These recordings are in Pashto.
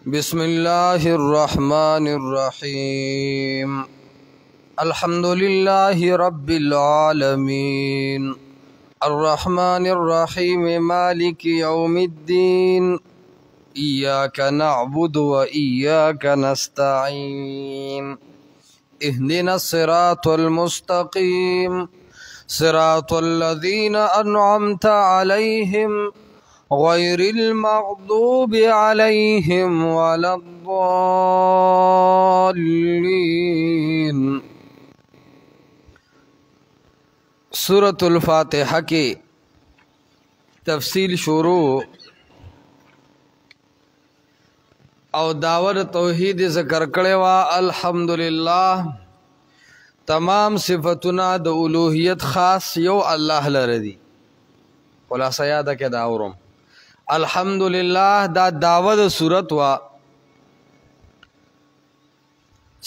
بسم الله الرحمن الرحيم الحمد لله رب العالمين الرحمن الرحيم مالك يوم الدين إياك نعبد وإياك نستعين اهدنا الصراط المستقيم صراط الذين أنعمت عليهم غير المغضوب عليهم ولا الضالين سورة الفاتحة کی تفصیل شروع او داور توحید ذکر کړي وا الحمدلله تمام صفاتنا د الوهیت خاص یو الله لره دي خلاصه یاد کې دا اورم الحمدلله دا داود صورت وا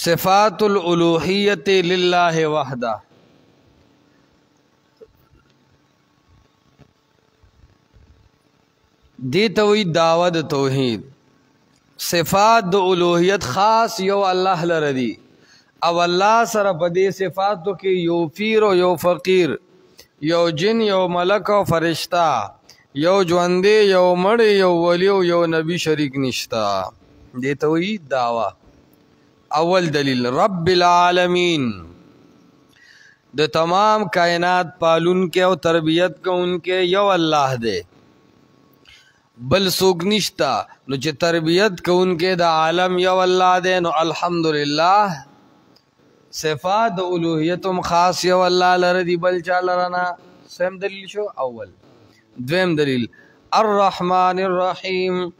صفات الالوهیت لله وحده دی توي داود توحید صفات د الوهیت خاص یو الله لره دي او الله سره په دې صفاتو کې یو پیر او یو فقیر یو جن یو ملک او فرشتہ یو ژوندې یو مړ یو ولی او یو نبی شریک نشتا دې ته وی داوا اول دلیل رب العالمین د تمام کائنات پالون کې او تربیت کوونکې یو الله دی بل څوک نشتا نو چې تربیت کوونکې د عالم یو الله دی نو الحمدلله صفات الوهیتم خاص یو الله لره دی بل چا لره نه سم دلیل شو اول دویم دلیل الرحمن الرحیم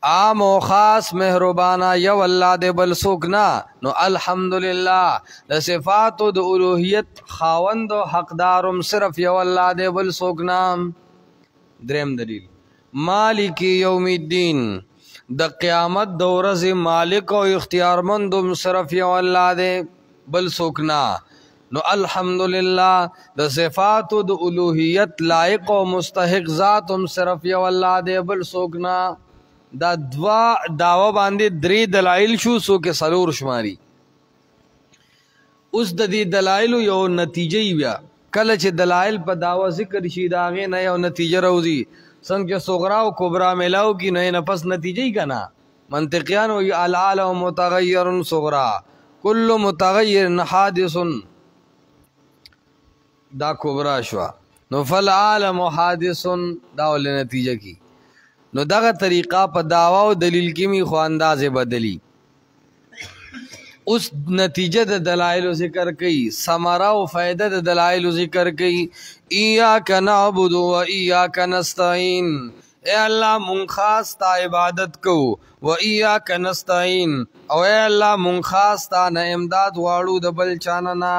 عام و خاص مهربانا یو الله دی بل څوک نه نو الحمدلله د صفات د الوهیت خاوند او حقدارم صرف یو الله دی بل څوک نه دریم دلیل مالک یوم الدین د قیامت د ورځې مالک او اختیارمندم صرف یو الله دی بل سوکنا نو الحمدلله د صفات د الوهیت لائق او مستحق ذات هم صرف یو الله دی بل سوکنا دا دوا داوا باندې درې دلایل شو سو کې سلور شماري اوس د دې دلایل یو نتیجه بیا کله چې دلایل په داوا ذکر شي داغه نه یو نتیجه راوځي څنګه صغرا او کبرا ملاو کی نه نفس نتیجه یې کنا منطقيان او العالم متغیر صغرا کل متغیر حادث دا کبرا شوا نو فالعالم حادث دا ول نتیجه کی نو دغه طریقہ په داوا او دلیل کې می خو انداز بدلی اس نتیجه د دلائل ذکر کئ ثمره او فائدہ د دلائل ذکر کئ ایاک نعبد و ایاک نستعین اے اللہ مون خاص تا عبادت کو و ایاک نستعین او اے اللہ مون خاص تا نه امداد واړو د بل چانه نه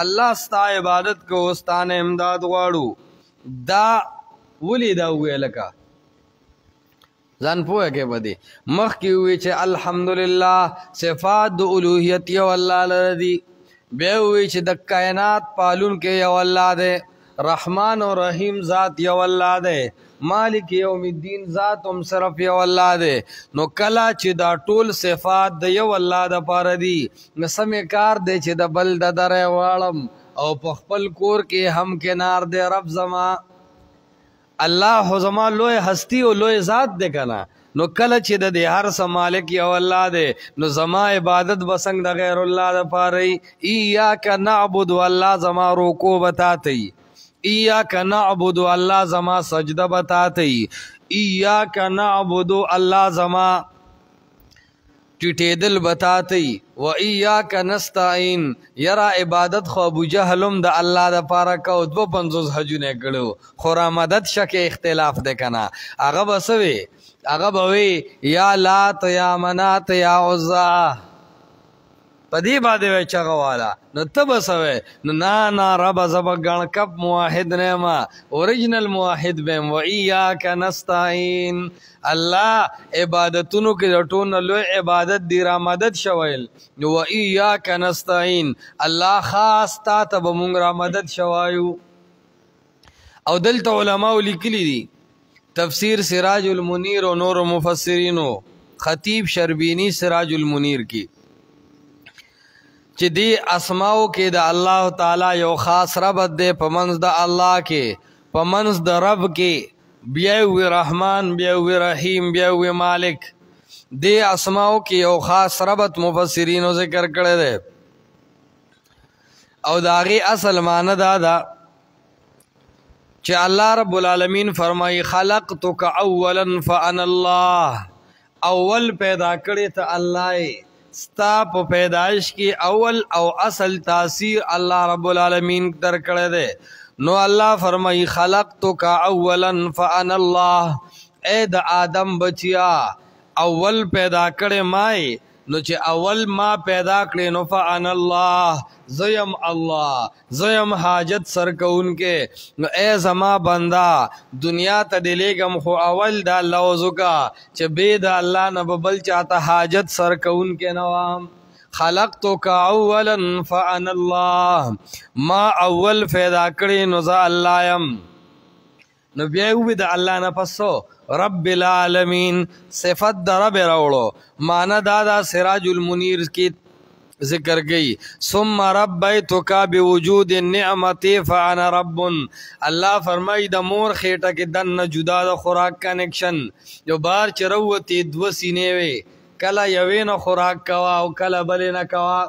الله ستا عبادت کو ستانه امداد واړو دا ولی دا ویلکا ځان پوهه کې بده مخ کې وی چې الحمدلله صفات د الوهیت یو الله لره دي به وی چې د کائنات پالون کې یو الله دی رحمان او رحیم ذات یو الله دی مالک یوم الدین ذات هم صرف یو الله دی نو کلا چې دا ټول صفات د یو الله د پاره دي نسمه کار دی چې د بل د درې واړم او په خپل کور کې هم کنار دی رب زما الله زما لوی هستی او لوی ذات دی کنا نو کله چې د هر څه مالک یو الله دی نو زما عبادت بسنګ د غیر الله د پاره ایاک نعبد والله زما رکوع بتاتی ایاک نعبد الله زما سجده بتاتی ایاک نعبد الله زما ټټېدل بتاتی و ایاک نستعين یرا عبادت خو ابو جهلم د الله د پاره کو 250 حجونه کړو خورا مدد شک اختلاف ده کنا هغه بسوي هغه بوي یا لات یا منات یا عزا پدی باندې وچغه والا نو تبسوي نه رب زب غن کب موحد نه ما اوریجنل موحد بهم و ایاک نستعين الله عبادتونو کې ټون له عبادت دی را مدد شویل و ایاک نستعين الله خاص تا ته مونږ را مدد شوایو او دلته علماء لیکلي دي تفسیر سراج المنیر و نور مفسرینو خطیب شربینی سراج المنیر کی چې دی اسماو کې د الله تعالی یو خاص ربط دی په منځ د الله کې په منځ د رب کې بیا وی رحمان بیا وی رحیم بیا وی مالک دی اسماو کې یو خاص ربط مفسرینو ذکر کړی دی او د هغې اصل معنی دا ده چې الله رب العالمین فرمایي خلقتک اولا فانا الله اول پیدا کړی ته الله ستا په پیدائش کې اول او اصل تاثیر الله رب العالمین در کړی دی نو الله فرمایي خلقتک اولا فانا الله اے د آدم بچیا اول پیدا کړی مای نو چې اول ما پیدا کړی نو فانا الله زیم الله زیم حاجت سر کوونکې نو اے زما بندا دنیا ته دلیګم خو اول د الله وزکا چې بے د الله نه بل چاته حاجت سر کوونکې نوام خلقتک اولا فانا الله ما اول پیدا کړی نو ز الله یم نو بیا وی د الله نه پسو رب العالمین صفت د رب راوړو معنا دا سراج المنیر کی ذکر گئی ثم ربیتک بوجود النعمت فانا رب الله فرمای د مور خېټه کې دنه جدا د خوراک کنیکشن یو بار چروتی دو سینې وي کله یوې نه خوراک کوا او کله بلې نه کوا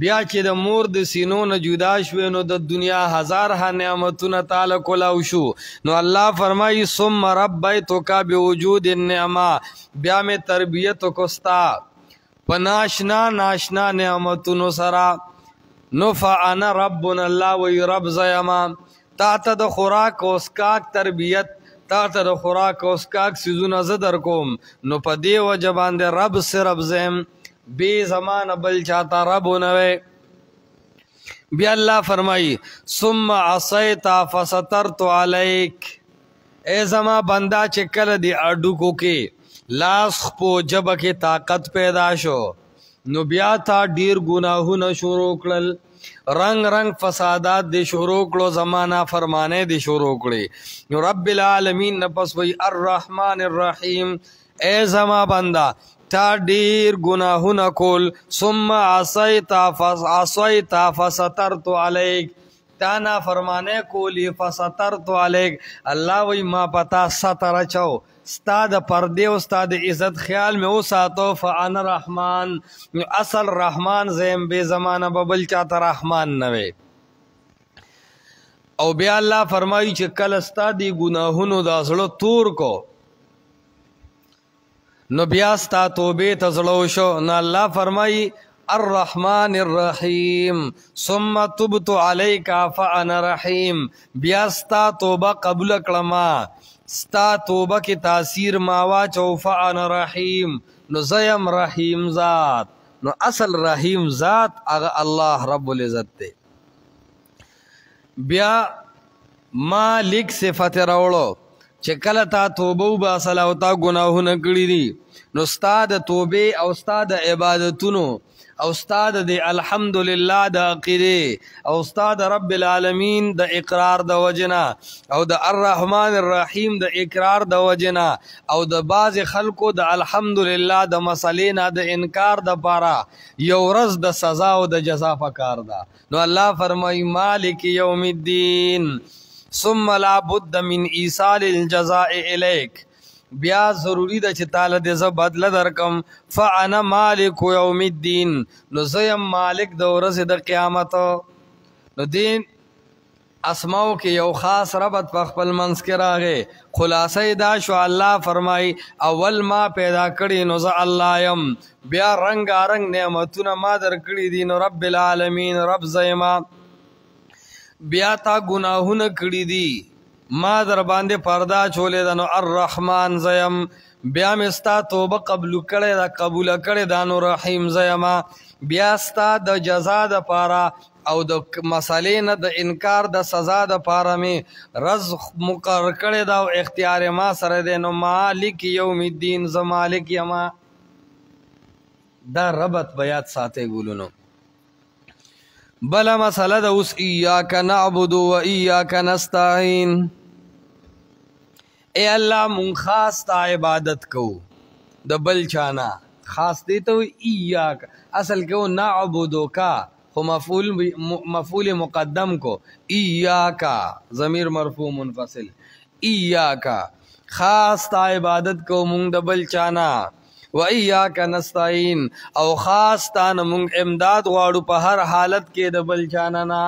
بیا چې د مور د سینو نه جدا شوې نو د دنیا هزار نعمتونه تعالی کولاو شو نو الله فرمایي ثم ربیتک بوجود النعمه بیا مې تربیت کوستا پناشنا ناشنا نعمتونو سرا نو فانا ربنا الله وی رب زیما تا ته د خوراک او اسکاک تربیت تا ته د خوراک او اسکاک سيزونه زدر کوم نو په دی وجه باندې رب سر رب زم بے زمان بل چاہتا رب نوے بیا اللہ فرمائی ثم عصیت فسترت علیک اے زما بندہ چکل دی اڈوکو کے لاس خپو جب کے طاقت پیدا شو نو بیا تا ډیر گناہونه شروع کړل رنگ رنگ فسادات دی شروع کړو زمانہ فرمانے دی شروع کړي نو رب العالمین نفس وی الرحمن الرحیم اے زما بندہ تا ډیر گناہونه کول ثم عصیت فسترت علیک تا نا فرمانے کولی فسترت علیک الله وی ما پتا ستر چو ستا د پردے او ستا د عزت خیال میں او ساتو فانا رحمان اصل رحمان زیم بے زمانہ ببل چاہتا رحمان نوے او بیا اللہ فرمائی چې کل ستا دی گناہونو دا زړه تور کو نو بیا ستا توبه ته زړه شو نو الله فرمائی الرحمن الرحیم ثم تبت علیک فانا رحیم بیا ستا توبه قبول کړما ستا توبه کی تاثیر ماوا چو فانا رحیم نو زیم رحیم ذات نو اصل رحیم ذات اغا اللہ رب العزت تے بیا مالک صفت راوړو چې کله تا توبه وباسله او تا ګناهونه کړي دي نو ستا د توبې او ستا د عبادتونو او ستا د الحمدلله د عقیدې او ستا د رب العالمین د اقرار د وجنا او د الرحمن الرحیم د اقرار د وجنا او د بعض خلکو د الحمدلله د مسلې نه د انکار د پاره یو ورځ د سزا او د جزا پکار ده نو الله فرمای مالک یوم الدین ثم لا بد من ایصال الجزاء الیک بیا ضروری ده چې تعالی دې ز بدله درکم فانا مالک یوم الدین نو زیم مالک د ورځې د قیامت نو دین اسماو کې یو خاص ربط په خپل منځ کې راغې خلاصې دا شو الله فرمای اول ما پیدا کړی نو ز الله یم بیا رنگ رنگ نعمتونه ما در کړی دي نو رب العالمین رب زیما بیا تا گناہونه کړی دي ما در باندې پردا چولې دا نو الرحمن زیم بیا مستا توبه قبول کړي دا قبول کړي دا نو رحیم زیما بیا ستا د جزا د پاره او د مسالې نه د انکار د سزا د پاره می رزق مقرر کړي دا او اختیار ما سره دی نو مالک یوم الدین ز مالک یما دا ربط بیات ساته ګولونو بلا مسئلہ دا اس ایاک نعبد و ایاک نستعین اے اللہ من خاص تا عبادت کو د بل چانا خاص دی ته ایاک اصل کې و نعبدو کا خو مفعول مقدم کو ایاکا ضمیر مرفوع منفصل ایاکا خاص تا عبادت کو مونږ د بل چانا و ایاک نستعين او خاص تا نه مونږ امداد غواړو په هر حالت کې د بل چانا نه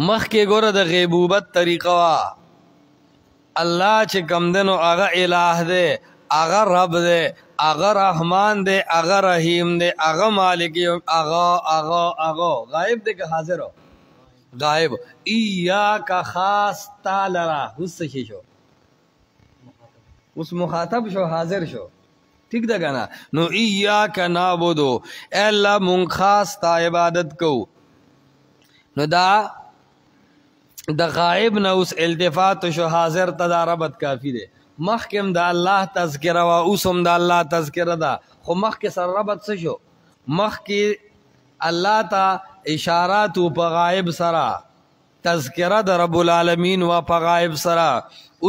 مخ کې ګوره د غیبوبت طریقه وا الله چې کم دنو هغه الہ دی هغه رب دی هغه رحمان دی هغه رحیم دی هغه مالک هغه غائب دی که حاضر ہو غائب ایاک خاص تا لرا اوس څه شو اوس مخاطب شو حاضر شو ٹھیک ده کنه نو ایاک نعبدو اے الله مونږ خاص تا عبادت کو نو دا د غائب نه اوس التفات شو حاضر تداربت کافی ده مخکم د الله تذکره وا اوسم د الله تذکره ده خو مخک سره ربط څه شو مخک الله تا اشارات په غائب سره تذکره د رب العالمین وا په غائب سره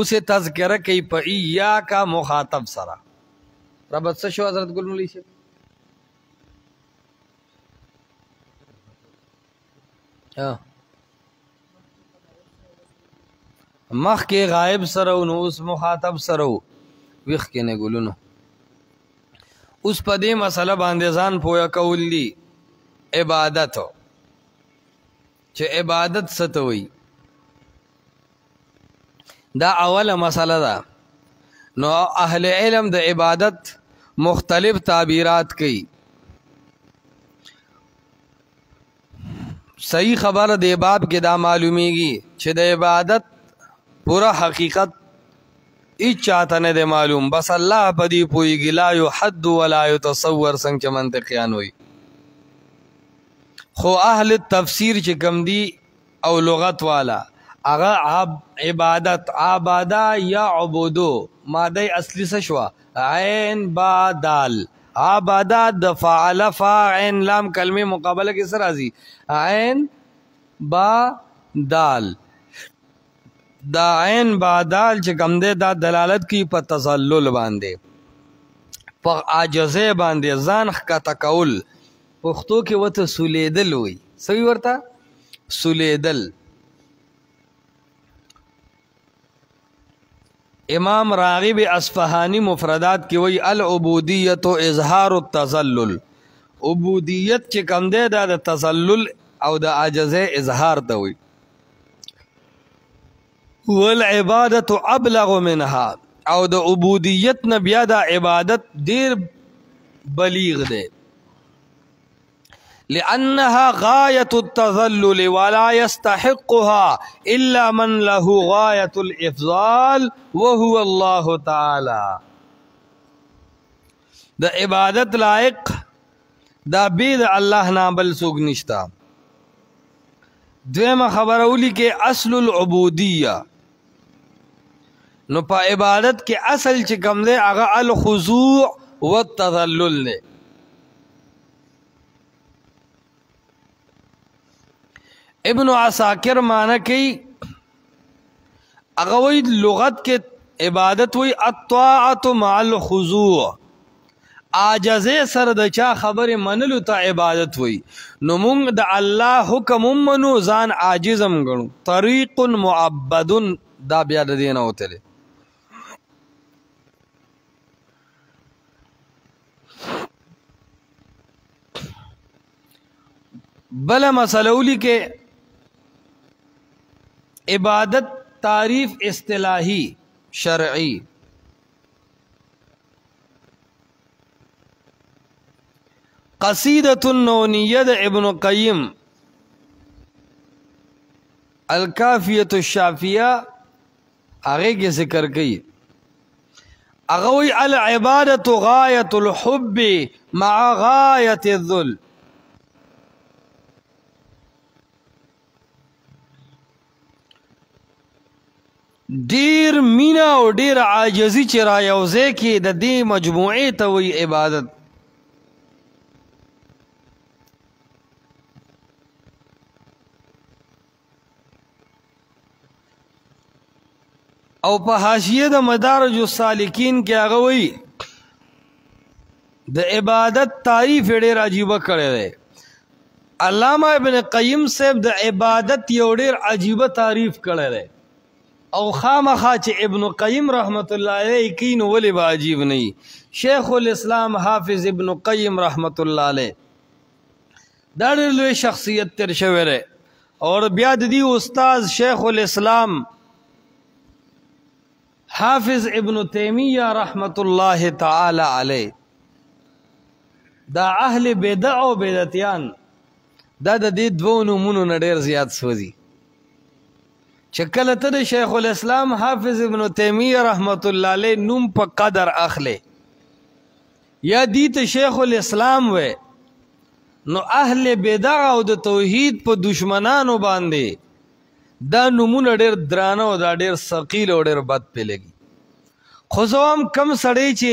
اوس تذکره کوي په ایاک مخاطب سره ربط څه شو حضرت ګل مولوی شه مخ کې غائب سره نو اوس مخاطب سره ویخ کې نه ګلونو اوس په دې مسله باندې ځان پویا کول دي عبادت چې عبادت څه ته وایي دا اوله مسله ده نو اهل علم د عبادت مختلف تعبیرات کوي صحیح خبر د باب کې دا معلومیږي چې د عبادت پورا حقیقت ایچ چاہتا نه دی معلوم بس الله پدی پویږي لا یحد ولا یتصور څنګه منطقيان وي خو اهل التفسیر چې کم دی او لغت والا اغا عبادت عبادا یعبدو ماده اصلی څه شو عین با دال عبادا د فعل فاعل لام کلمه مقابله کې سره راځي عین با دال دا عین بادال چې کم دی دا دلالت کی په تسلل باندې په عاجزه باندې ځان ښکته کول پښتو کې وته سولیدل وي سوي ورته سولیدل امام راغب اصفهانی مفردات کې وی العبودیت اظهار التذلل عبودیت چې کم دی دا د تسلل او د عاجزه اظهار ته وي والعبادت ابلغ منها او د عبودیت نه بیا د عبادت ډیر بلیغ ده لانها غايه التذلل ولا يستحقها الا من له غايه الافضال وهو الله تعالى د عبادت لائق دا بيد الله نه بل څوک نشتا دویمه خبره ولي کې اصل العبودیه نو په عبادت کې اصل چې کوم دی هغه الخضوع والتذلل دی ابن عساکر معنی کوي هغه وی لغت کې عبادت وی الطاعه مع الخضوع عاجزه سره د چا خبره منلو ته عبادت وی نو مونږ د الله حکم منو ځان عاجزم غنو طریق معبد دا بیا د دینه وته بلا مسلولی کے عبادت تعریف اصطلاحی شرعی قصیدۃ النونیہ ابن قیم الکافیۃ الشافیہ آگے کے ذکر کی اغوی العبادت غایت الحب مع غایت الذل ډیر مینا او ډیر عاجزی چې را یوځای کې د دې مجموعې ته وی عبادت او په حاشیه د مدارج السالکین کې هغه وایي د عبادت تعریف ډېر عجیبه کړی دی. علامه ابن قیم صاحب د عبادت یو ډېر عجیبه تعریف کړی دی او خامخا چې ابن قیم رحمت الله علیه کی نو ولې به عجیب نه وي. شیخ الاسلام حافظ ابن قیم رحمت الله علیه دا ډېر لوی شخصیت تیر شوی دی اور بیا د دې استاد شیخ الاسلام حافظ ابن تیمیہ رحمت الله تعالی علیه دا اهل بدع او بدعتیان دا د دې دوه نومونو نه ډېر زیات سوځي چې کله ته د شیخ الاسلام حافظ ابن تیمیہ رحمت الله علیه نوم په قدر اخلي یا دی ته شیخ الاسلام وې نو اهل بدع او د توحید په دشمنانو باندې دا نومونه ډېر درانه او دا ډېر ثقیل او ډېر بد پې لګي. خو زه هم کم سړی چې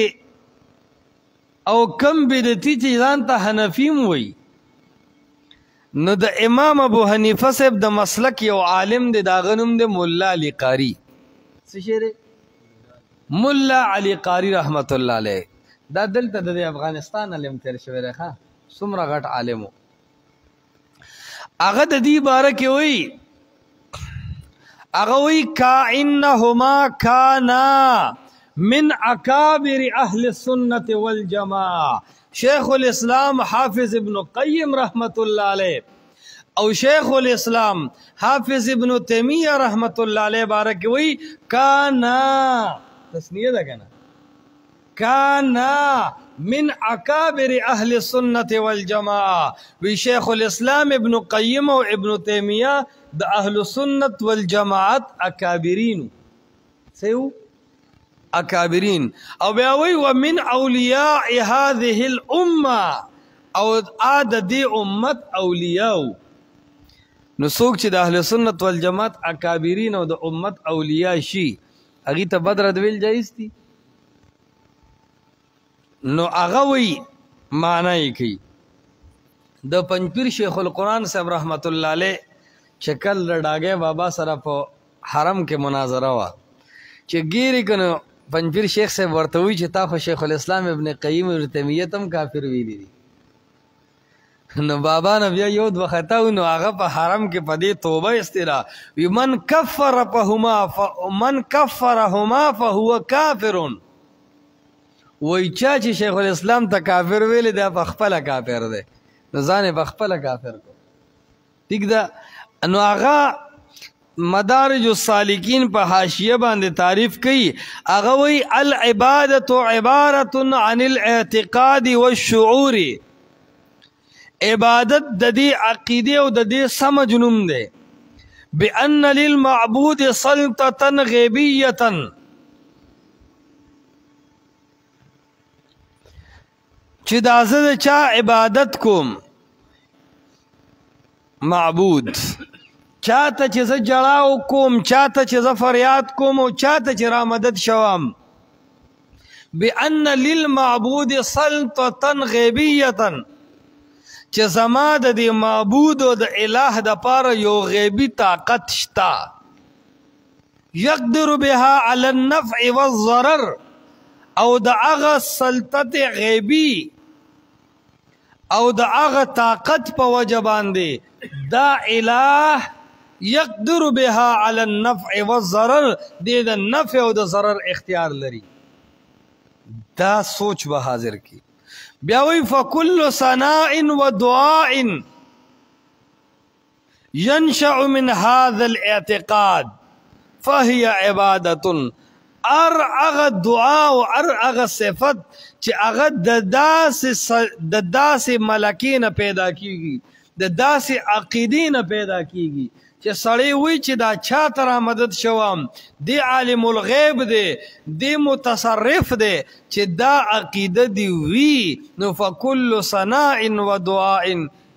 او کم بدعتي چې ځان ته حنفیم وایي نو د امام ابو حنیفه صاحب د مسلک یو عالم دی دا غنوم دی مولا علی قاری. څه شی دی؟ مولا علی قاری رحمت الله علیه دا دلته د افغانستان علم تیر شوی دی ښه څومره غټ عالم و. هغه د دې باره کې وایي هغه وایي کانهما کانا من اکابر اهل السنة والجماعة. شیخ الاسلام حافظ ابن قیم رحمت الله علیه او شیخ الاسلام حافظ ابن تیمیہ رحمت الله علیه بارک وی کانا تسنیه ده کنه کانا من اکابر اهل السنة والجماعة. وی شیخ الاسلام ابن قیم او ابن تیمیہ د اهل السنة والجماعت اکابرین سیو اکابرین او بیا وی ومن اولیاء هذه الامه او عاد دی امت اولیاء. نو څوک چې د اهل سنت والجماعت اکابرین او د امت اولیاء شي هغه ته بدر دویل جایز دي. نو هغه وی معنی کوي د پنځپیر شیخ القرآن صاحب رحمت الله علیه شکل لډاګه بابا سره په حرم کې مناظره وا چې ګیری کنه پنځپیر شیخ صاحب ورته وی چې تا خو شیخ الاسلام ابن قیم ابن تیمیہ تم کافر ویلی دي. نو بابا نه بیا یو دوه خطاو نو هغه په حرم کې پدې توبه استرا وی من کفرهما فهو کافر. وای چا چې شیخ الاسلام ته کافر ویل دی په خپل کافر دی نو ځان په خپل کافر کو ٹھیک ده. نو هغه مدارج السالکین په حاشیه باندې تعریف کوي هغه وی العبادة عبارة عن الاعتقاد والشعور. عبادت د دې عقیده او د دې سمج نوم دی بان للمعبود سلطة غیبیة چې دا زه چا عبادت کوم معبود چاته چې زه جړاو کوم چاته چې زه فریاد کوم او چاته چې را مدد شوم بان للمعبود سلطة غیبیة چې زما د دې معبود او د الہ د پاره یو غیبی طاقت شتا یقدر بها علی النفع والضرر او د هغه سلطت غیبی او د هغه طاقت په وجه باندې دا الہ یقدر بها علی النفع والضرر دې د نفع او د ضرر اختیار لري. دا سوچ به حاضر کی بیا وی فکل ثناء و دعاء ينشأ من هذا الاعتقاد فهي عبادة. ار اغه دعا او ار اغه صفت چې اغه د داسې ملکین پیدا کیږي د داسې عقیدین پیدا کیږي چې سړی وی چې دا چا تر مدد شوم دی عالم الغیب دی دی متصرف دی چې دا عقیده دی وی نو فکل ثناء و دعاء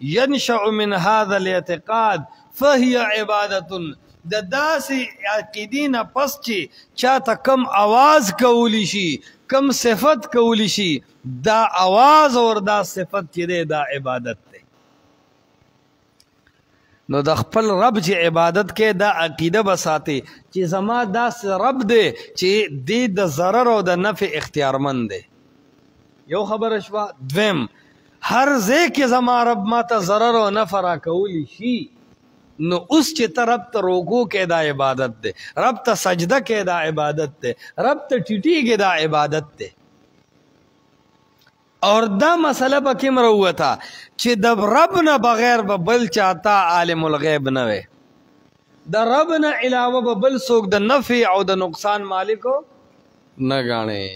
ينشأ من هذا الاعتقاد فهي عبادة. د داسې عقیدین پس چې چاته کم आवाज کولی شي کم صفت کولی شي دا आवाज اور دا صفت چې دا عبادت دی. نو د خپل رب چې عبادت کې دا عقیده بساتي چې زما داسې رب دی چې دې د ضرر او د نفع اختیارمند دی. یو خبره شوه. دویم، هر ځای کې زما رب ما ته ضرر او نفع راکولی شي، نو اوس چې ته رب ته رکوع کې دا عبادت دی، رب ته سجده کې دا عبادت دی، رب ته ټیټېږي دا عبادت دی. اور دا مسئله په کوم راوته چې د رب نه بغیر به بل چاته عالم الغیب نه وي، د رب نه علاوه به بل څوک د نفع او د نقصان مالکو نه ګاڼي.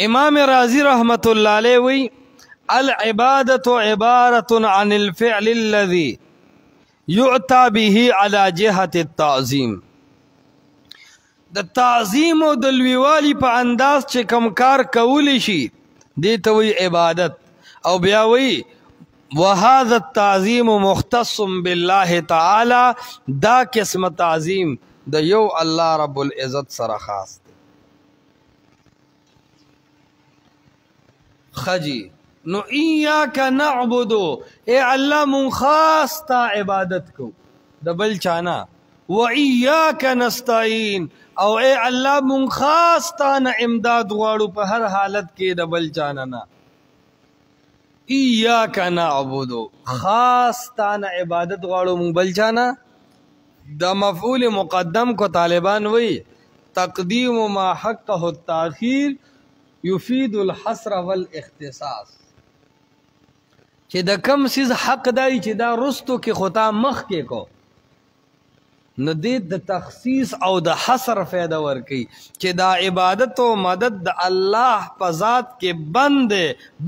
امام رازی رحمت اللہ علیہ وی العبادت عبارت عن الفعل الذي يؤتى به على جهة التعظیم. د تعظیم او د لویوالي په انداز چې کم کار کولی شي دې ته وی عبادت. او بیا وی وهذا التعظیم مختص بالله تعالی، دا قسم تعظیم د یو الله رب العزت سره خاص دی. خجی نو ایاک نعبد، اے اللہ من خاص تا عبادت کو د بل چانا، و ایاک نستعین، او اے اللہ من خاص تا نا امداد غواړو په هر حالت کې د بل چانا نا. ایاک نعبد، خاص تا نا عبادت غواړو من بل چانا. دا مفعول مقدم کو طالبان وی تقدیم ما حقه التاخیر یفید الحصر والاختصاص، چې د کم سیز حق دی چې دا رستو کې خطا مخ کې کو، نو دې د تخصیص او د حصر فایده ورکي چې دا عبادت او مدد د الله په ذات کې بند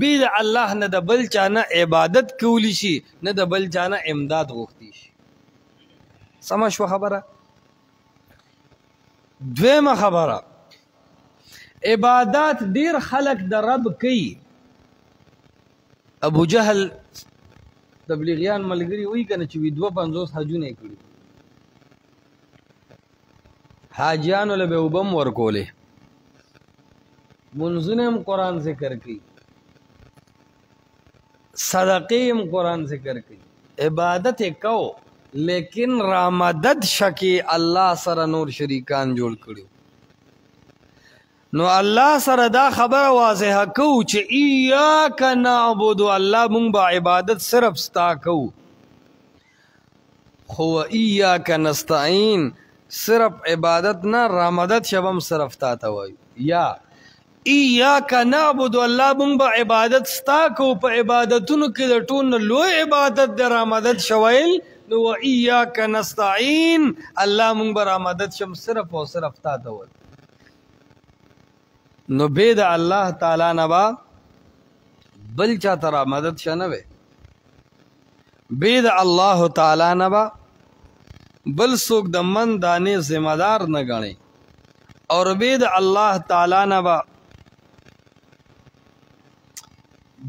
بی د الله نه د بل چانه عبادت کولی شي، نه د بل چانه امداد غوښتي شي. سمه شوه خبره؟ دویمه خبره، عبادات ډیر خلق د رب کوي. ابو جهل تبلیغیان ملګری وی کنه چې 250 حجونه کړي، حاجیانو له به وبم ورکولې، منځونه هم قران ذکر کوي، صدقې هم قران ذکر کوي، عبادت کو، لیکن رامدد شکی الله سره نور شریکان جوړ کړي. نو الله سره دا خبر واضحه کو چې ایاک نعبد، الله مونږ به عبادت صرف ستا کو، خو ایاک نستعین صرف عبادت نه رامدد شبم صرف تا ته وایو. یا ایاک نعبد، الله مونږ به عبادت ستا کو، په عبادتونو کې د ټول لوی عبادت د رامدد شویل، نو ایاک نستعین الله مونږ به رامدد شم صرف او صرف تا ته وایو. نو بید الله تعالی نبا بل چا ترا مدد شنوے، بید الله تعالی نبا بل سوک د من دانے ذمہ دار نہ گنے، اور بید الله تعالی نبا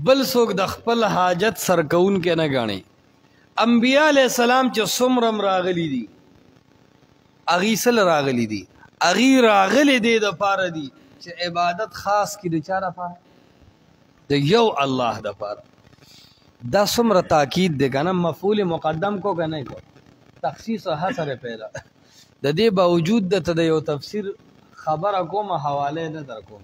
بل سوک د خپل حاجت سرکون کے نہ گنے. انبیاء علیہ السلام چې سمرم راغلی دی، اغیسل راغلی دی، اغی راغلی دی د پاره دی چې عبادت خاص کی د چا لپاره؟ د یو الله د پاره. دا څومره تاکید دی کنه، مفعول مقدم کو کنه کو، تخصیص حصر پیدا. د دې باوجود د یو تفسیر خبره کوم حواله نه در کوم،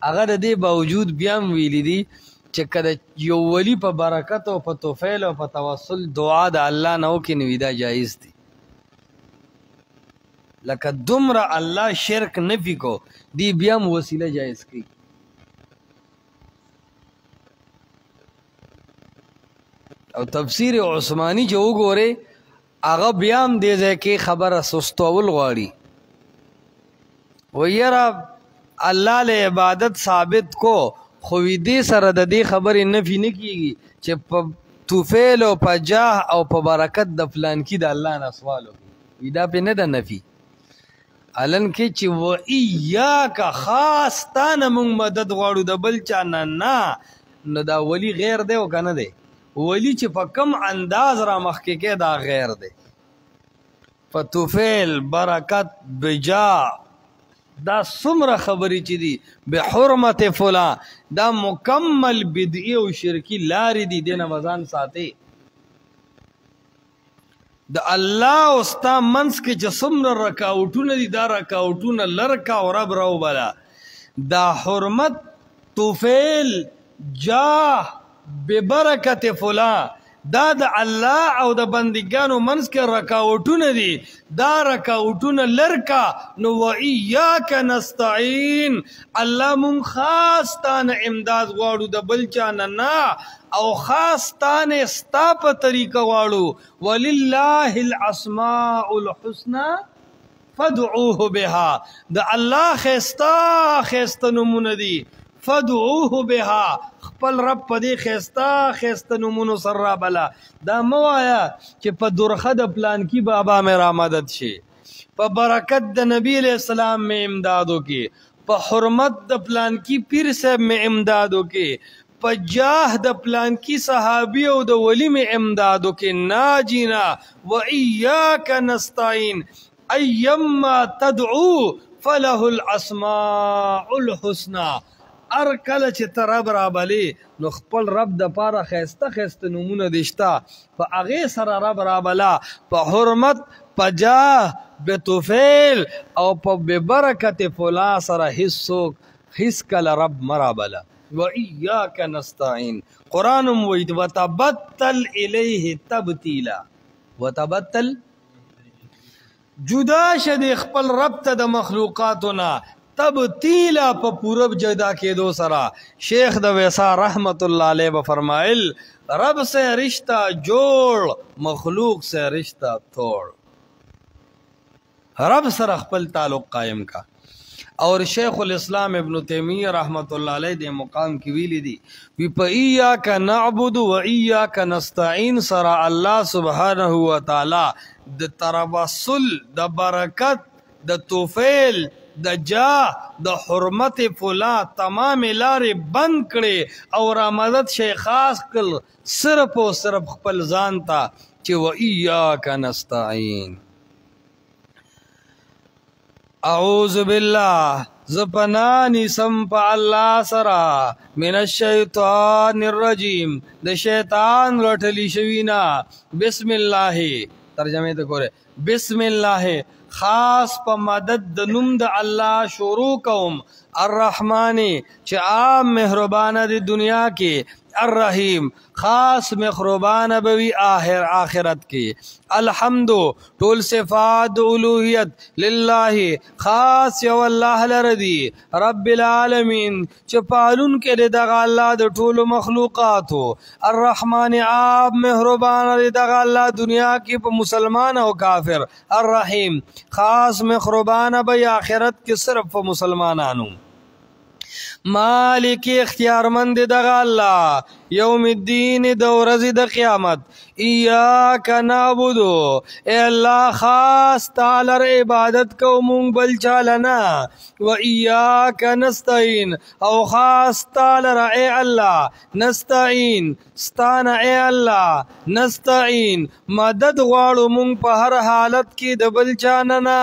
هغه د دې باوجود بیا ویلی دی چې کله یو ولی په برکت او په توفیل او په توسل دعا د الله نه وکړي نو دا جایز دی. لکه دومره الله شرک نفی کو، دی بیا وسیله جایز کی. او تفسیر عثمانی چې وګوره هغه بیا هم دې ځای کې خبره سستول غواړي، ویره الله له عبادت ثابت کو، خو دې سره د دې خبرې نفی نه کیږي چې په توفیل او په جاه او په برکت د فلان کې د الله نه سوال وکړي، دا په نه ده نفی. الان کې چې و ایاک خاص تا نه مونږ مدد غواړو د بل چا نه، نو دا ولی غیر دی او کنه دی؟ ولی چې په کم انداز را مخکې کې دا غیر دی، په توفیل برکت بجا دا څومره خبرې چې دي بحرمت فلان دا مکمل بدعي او شرکی لارې دي دینه مزان ساتي د الله او ستا منځ کې چې څومره رکاوټونه دي دا رکاوټونه لرکا او رب راو بلا دا حرمت طفیل جاه ببرکت فلان دا د الله او د بندګانو منځ کې رکاوټونه دي دا رکاوټونه لرکا نو و ایاک نستعین الله مون خاص تانه امداد غواړو د بل چا نه او خاص تانه ستا په طریقه غواړو ولله الاسماء الحسنى فادعوه بها د الله خسته نمونه دي فدعوه بها خپل رب په دې خسته نمونو سره بلا دا موایا چې په درخه د پلان کی بابا میرا مدد شي په برکت د نبی علیہ السلام میں امدادو کې په حرمت د پلان کی پیر صاحب میں امدادو کې په جاه د پلان کی صحابی او د ولی میں امدادو کې ناجینا و ایاک نستعین ایما تدعو فله الاسماء الحسنى ار کله چې ته رب رابلی نو خپل رب د پاره خسته نمونه دشتا په هغې سره رب رابلا په حرمت په جاه بطفیل او په ببرکت فلا سره هیڅ کله رب مرابلا و ایاک نستعین قرآن وید وتبتل الیه تبتیلا وتبتل جدا شد خپل رب ته د مخلوقاتنا تبتیلا په پورب جدا کېدو سره شیخ د ویسا رحمت الله علیه فرمایل رب سے رشتہ جوڑ مخلوق سے رشتہ توڑ رب سره خپل تعلق قائم کا اور شیخ الاسلام ابن تیمیہ رحمت الله علیه د مقام کې ویلی دي وی په ایاک نعبد و ایاک نستعین سره الله سبحانه و تعالی د تربصل د برکت د توفیل د جاه د حرمت فلا تمام لارې بند کړي او را مدد شي خاص کړ صرف او صرف خپل ځان ته چې و ایاک نستعین اعوذ بالله زپنانی سم په الله سرا من الشیطان الرجیم د شیطان رټلی شوینا بسم الله ترجمه ته ګوره بسم الله خاص په مدد د نوم د الله شروع کوم الرحمن چې عام مهربانه د دنیا کې الرحیم خاص مخربانه بوی آخرت کی الحمد ټول صفات الوهیت لله خاص یو الله لردی رب العالمین چې پالون کې دغه الله د ټول مخلوقاتو الرحمن عام مهربانه دغه الله دنیا کې په مسلمان او کافر الرحیم خاص مخربانه بوی آخرت کې صرف په مسلمانانو مالک اختیار مند دغه الله یوم الدین د ورځې د قیامت ایاک نعبد اے الله خاص تعالی عبادت کو مونږ بل چالنا و ایاک نستعین او خاص تعالی اے الله نستعین ستانه اے الله نستعین مدد غواړو مونږ په هر حالت کې د بل چانه نه